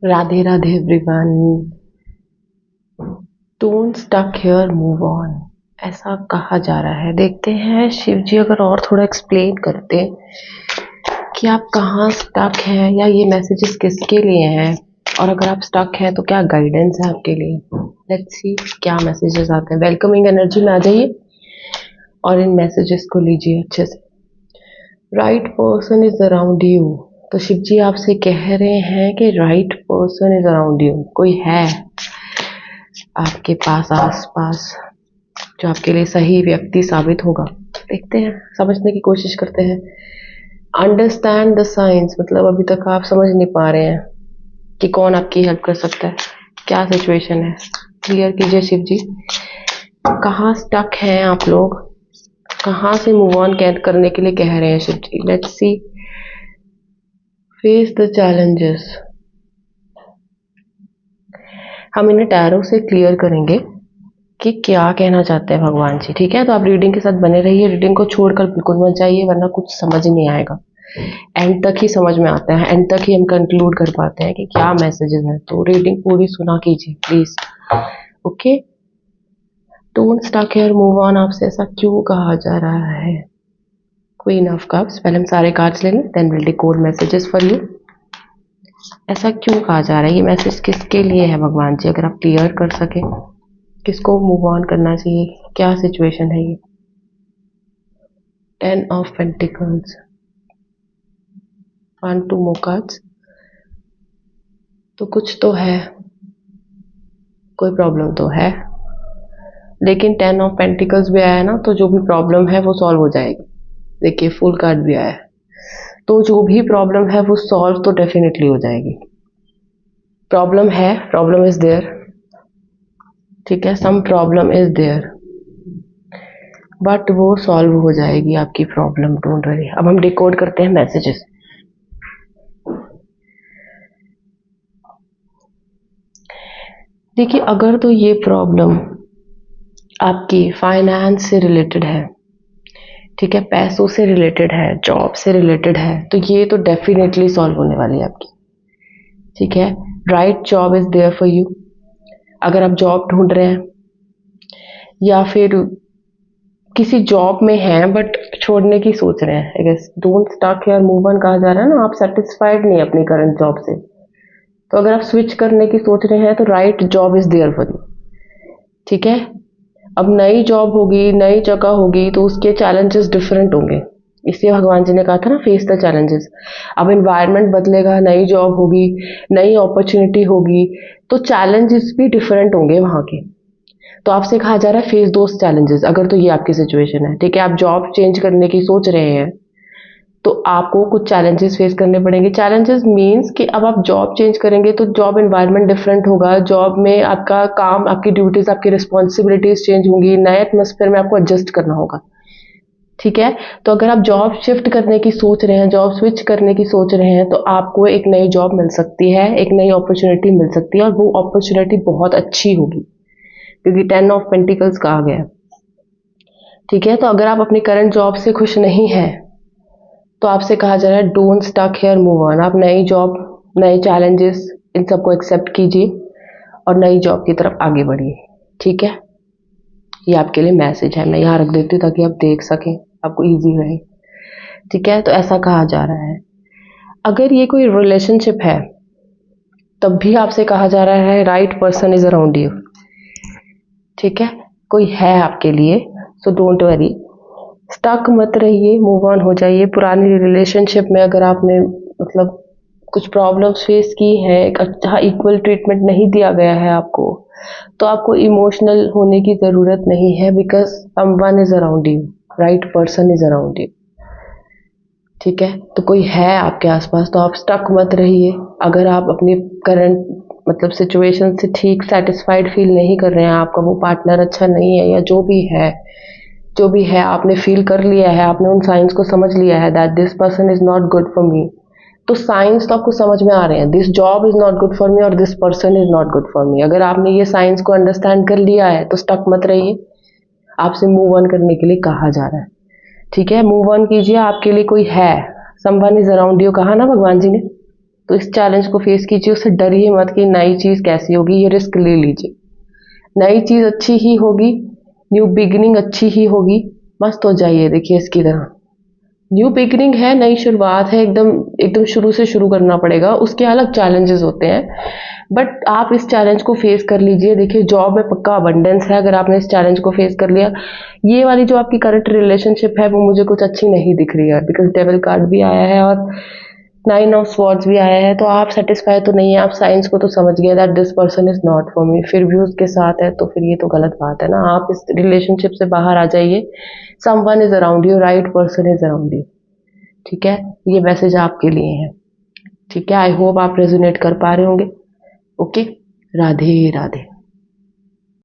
Radhe Radhe everyone. Don't stuck here, move on, ऐसा कहा जा रहा है। देखते हैं शिव जी अगर और थोड़ा एक्सप्लेन करते कि आप कहाँ स्टक हैं या ये मैसेजेस किसके लिए हैं, और अगर आप स्टक हैं तो क्या गाइडेंस है आपके लिए। लेट्स सी क्या मैसेजेस आते हैं। वेलकमिंग एनर्जी में आ जाइए और इन मैसेजेस को लीजिए अच्छे से। Right person is around you. तो शिव जी आपसे कह रहे हैं कि right person is around you. कोई है आपके पास आसपास जो आपके लिए सही व्यक्ति साबित होगा। देखते हैं, समझने की कोशिश करते हैं। अंडरस्टैंड द साइंस, मतलब अभी तक आप समझ नहीं पा रहे हैं कि कौन आपकी हेल्प कर सकता है, क्या सिचुएशन है। क्लियर कीजिए शिव जी, कहाँ स्टक हैं आप लोग, कहाँ से मूव ऑन करने के लिए कह रहे हैं Shiv ji. Let's see. Face the challenges. हम इन्हें टैरो से क्लियर करेंगे कि क्या कहना चाहते हैं भगवान जी। ठीक है, तो आप रीडिंग के साथ बने रहिए। रीडिंग को छोड़कर बिल्कुल मत जाइए, वरना कुछ समझ नहीं आएगा। एंड तक ही समझ में आता है, एंड तक ही हम कंक्लूड कर पाते हैं कि क्या मैसेजेस हैं। तो रीडिंग पूरी सुना कीजिए please. Okay, don't stuck here, move on, आपसे ऐसा क्यों कहा जा रहा है। Queen of cups. पहले हम सारे कार्ड्स ले लें, then will decode messages for you. ऐसा क्यों कहा जा रहा है, ये मैसेज किसके लिए है भगवान जी, अगर आप क्लियर कर सके। किसको मूव ऑन करना चाहिए, क्या सिचुएशन है ये। 10 ऑफ पेंटिकल्स, 1 2 more cards। तो कुछ तो है, कोई प्रॉब्लम तो है, लेकिन 10 ऑफ पेंटिकल्स भी आया है ना, तो जो भी प्रॉब्लम है वो सॉल्व हो जाएगी। देखिए फुल कार्ड भी आया है, तो जो भी प्रॉब्लम है वो सॉल्व तो डेफिनेटली हो जाएगी। प्रॉब्लम है, प्रॉब्लम इज देयर। ठीक है, some problem is there, but वो सॉल्व हो जाएगी आपकी प्रॉब्लम, डोंट वरी। अब हम डिकोड करते हैं मैसेजेस। देखिए, अगर तो ये प्रॉब्लम आपकी फाइनेंस से रिलेटेड है, ठीक है, पैसों से रिलेटेड है, जॉब से रिलेटेड है, तो ये तो डेफिनेटली सॉल्व होने वाली है आपकी। ठीक है, right job is there for you. अगर आप जॉब ढूंढ रहे हैं या फिर किसी जॉब में हैं बट छोड़ने की सोच रहे हैं, I guess don't stuck here, move on कहा जा रहा है ना। आप सेटिस्फाइड नहीं अपनी करंट जॉब से, तो अगर आप स्विच करने की सोच रहे हैं तो right job is there for you. ठीक है, अब नई जॉब होगी, नई जगह होगी, तो उसके चैलेंजेस डिफरेंट होंगे। इसलिए भगवान जी ने कहा था ना, फेस द चैलेंजेस। अब एनवायरनमेंट बदलेगा, नई जॉब होगी, नई अपॉर्चुनिटी होगी, तो चैलेंजेस भी डिफरेंट होंगे वहाँ के। तो आपसे कहा जा रहा है फेस दोस चैलेंजेस। अगर तो ये आपकी सिचुएशन है, ठीक है, आप जॉब चेंज करने की सोच रहे हैं, तो आपको कुछ चैलेंजेस फेस करने पड़ेंगे। चैलेंजेस मीन्स कि अब आप जॉब चेंज करेंगे तो जॉब एनवायरनमेंट डिफरेंट होगा, जॉब में आपका काम, आपकी ड्यूटीज, आपकी रिस्पॉन्सिबिलिटीज चेंज होंगी, नए एटमोसफेयर में आपको एडजस्ट करना होगा। ठीक है, तो अगर आप जॉब शिफ्ट करने की सोच रहे हैं, जॉब स्विच करने की सोच रहे हैं, तो आपको एक नई जॉब मिल सकती है, एक नई अपॉर्चुनिटी मिल सकती है, और वो अपॉर्चुनिटी बहुत अच्छी होगी, क्योंकि 10 ऑफ पेंटिकल्स कहा गया है। ठीक है, तो अगर आप अपनी करंट जॉब से खुश नहीं हैं, तो आपसे कहा जा रहा है don't stuck here, move on. आप नई जॉब, नए चैलेंजेस, इन सबको एक्सेप्ट कीजिए और नई जॉब की तरफ आगे बढ़िए। ठीक है, ये आपके लिए मैसेज है। मैं यहाँ रख देती हूँ ताकि आप देख सकें, आपको इजी रहे। ठीक है, तो ऐसा कहा जा रहा है। अगर ये कोई रिलेशनशिप है, तब भी आपसे कहा जा रहा है right person is around you. ठीक है, कोई है आपके लिए, सो डोंट वरी, स्टक मत रहिए, मूव ऑन हो जाइए। पुरानी रिलेशनशिप में अगर आपने मतलब कुछ प्रॉब्लम्स फेस की हैं, एक अच्छा इक्वल ट्रीटमेंट नहीं दिया गया है आपको, तो आपको इमोशनल होने की ज़रूरत नहीं है, because someone is around you, right person is around you. ठीक है, तो कोई है आपके आसपास, तो आप स्टक मत रहिए। अगर आप अपनी करंट मतलब सिचुएशन से ठीक सेटिस्फाइड फील नहीं कर रहे हैं, आपका वो पार्टनर अच्छा नहीं है, या जो भी है, जो भी है आपने फील कर लिया है, आपने उन साइंस को समझ लिया है that this person is not good for me, तो साइंस तो आपको समझ में आ रहे हैं, this job is not good for me और this person is not good for me. अगर आपने ये साइंस को अंडरस्टैंड कर लिया है तो स्टक मत रहिए, आपसे मूव ऑन करने के लिए कहा जा रहा है। ठीक है, मूव ऑन कीजिए, आपके लिए कोई है, समवन इज अराउंड यू कहा ना भगवान जी ने। तो इस चैलेंज को फेस कीजिए, उससे डरिए मत कि नई चीज़ कैसी होगी, ये रिस्क ले लीजिए। नई चीज़ अच्छी ही होगी, न्यू बिगिनिंग अच्छी ही होगी, मस्त हो जाइए देखिए इसकी तरह। न्यू बिगिनिंग है, नई शुरुआत है, एकदम एकदम शुरू से शुरू करना पड़ेगा, उसके अलग चैलेंजेस होते हैं, बट आप इस चैलेंज को फेस कर लीजिए। देखिए जॉब में पक्का अबंडेंस है अगर आपने इस चैलेंज को फेस कर लिया। ये वाली जो आपकी करंट रिलेशनशिप है वो मुझे कुछ अच्छी नहीं दिख रही है, बिकॉज डेविल कार्ड भी आया है और 9 ऑफ स्वॉर्ड्स भी आया है, तो आप सेटिस्फाई तो नहीं है। आप साइंस को तो समझ गए that this person is not for me, फिर भी उसके साथ है, तो फिर ये तो गलत बात है ना। आप इस रिलेशनशिप से बाहर आ जाइए। Someone is around you, right person is around you. ठीक है, ये मैसेज आपके लिए है। ठीक है, आई होप आप रेजोनेट कर पा रहे होंगे। ओके, राधे राधे।